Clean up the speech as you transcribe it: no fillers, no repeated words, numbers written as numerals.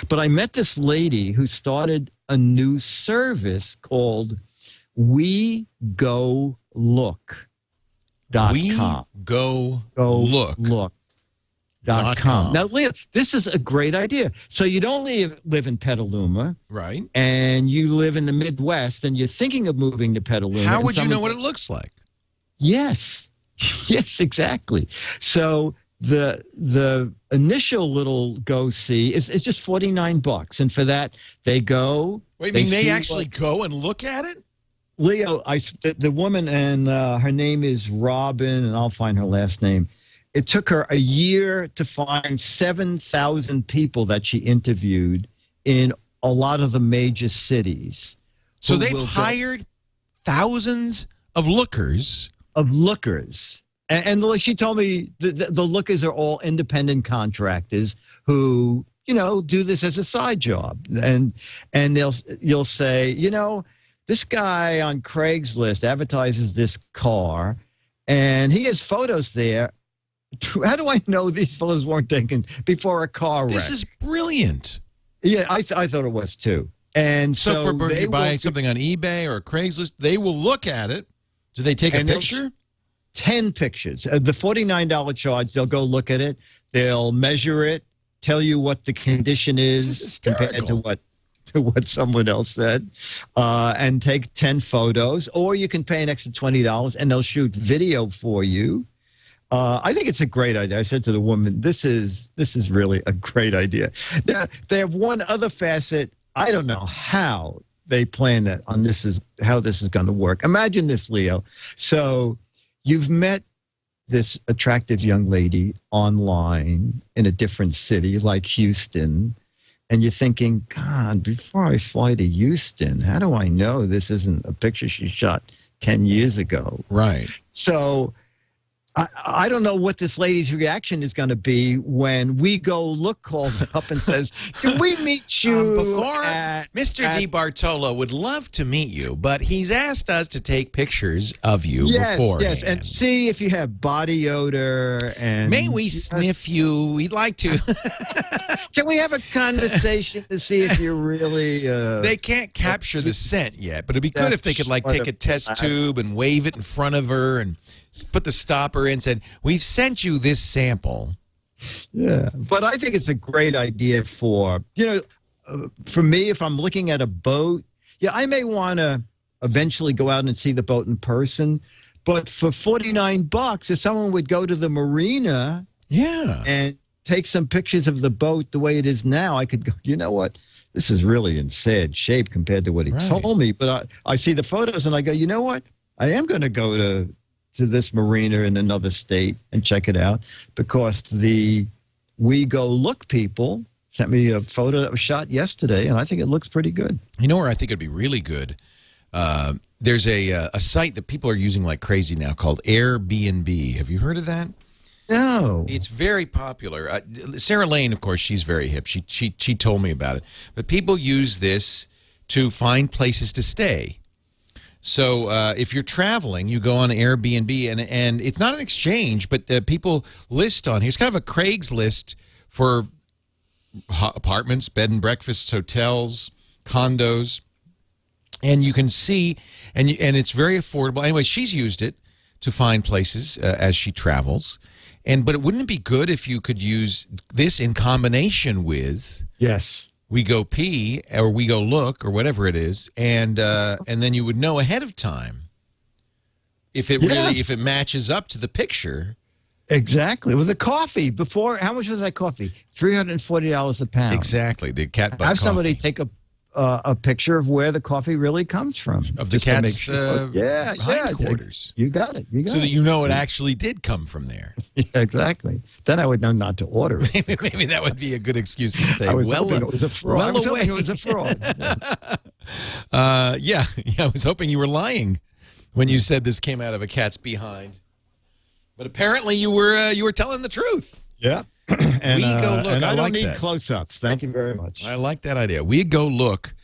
But I met this lady who started a new service called WeGoLook.com. WeGoLook.com. Now, Leo, this is a great idea. So you don't live in Petaluma. Right. And you live in the Midwest, and you're thinking of moving to Petaluma. How would you know what it looks like? Yes. Yes, exactly. So the initial little go-see is just $49. And for that, they go. Wait, they actually go and look at it? Leo, the woman, and her name is Robin, and I'll find her last name. It took her a year to find 7,000 people that she interviewed in a lot of the major cities. So they've hired thousands of lookers. And like she told me, the lookers are all independent contractors who, do this as a side job. And you'll say, this guy on Craigslist advertises this car, and he has photos there. How do I know these photos weren't taken before a car wreck? This is brilliant. Yeah, I thought it was too. And so if you buy something on eBay or Craigslist, they will look at it. Do they take a picture? 10 pictures. The $49 charge, they'll go look at it. They'll measure it, tell you what the condition is compared to what someone else said, and take 10 photos. Or you can pay an extra $20, and they'll shoot video for you. I think it's a great idea. I said to the woman, this is really a great idea. Now, they have one other facet. I don't know how they plan that on how this is going to work. Imagine this, Leo. So you've met this attractive young lady online in a different city like Houston, and you're thinking, God, before I fly to Houston, how do I know this isn't a picture she shot 10 years ago? Right. So I don't know what this lady's reaction is going to be when WeGoLook calls up and says, can we meet you Mr. DiBartolo would love to meet you, but he's asked us to take pictures of you beforehand. Yes, and see if you have body odor. And may we sniff you? We'd like to. Can we have a conversation to see if you're really... They can't capture the scent yet, but it'd be good if they could take a test tube and wave it in front of her and put the stopper in and said, we've sent you this sample. Yeah, but I think it's a great idea for, for me, if I'm looking at a boat, I may want to eventually go out and see the boat in person, but for $49, if someone would go to the marina and take some pictures of the boat the way it is now, I could go, you know what? This is really in sad shape compared to what he told me. But I see the photos and I go, you know what? I am going to go to this marina in another state and check it out, because the WeGoLook people sent me a photo that was shot yesterday, and I think it looks pretty good. You know where I think it'd be really good? There's a site that people are using like crazy now called Airbnb. Have you heard of that? No. It's very popular. Sarah Lane, of course, she's very hip. She told me about it. But people use this to find places to stay. So if you're traveling, you go on Airbnb, and it's not an exchange, but people list on here. It's kind of a Craigslist for apartments, bed and breakfasts, hotels, condos, and you can see, and it's very affordable. Anyway, she's used it to find places as she travels. But wouldn't it be good if you could use this in combination with WeGoP or WeGoLook or whatever it is, and then you would know ahead of time if it matches up to the picture. Exactly. With the coffee before, how much was that coffee? $340 a pound. Exactly. The cat butt Have coffee. somebody take a picture of where the coffee really comes from. Of the cat's hindquarters. You got it. So that you know it actually did come from there. Yeah, exactly. Then I would know not to order it. Maybe that would be a good excuse to say, I was hoping it was a fraud. It was a fraud. I was hoping you were lying when you said this came out of a cat's behind. But apparently you were telling the truth. Yeah. And WeGoLook. I don't like need that. close-ups. Thank you very much. I like that idea. WeGoLook.com.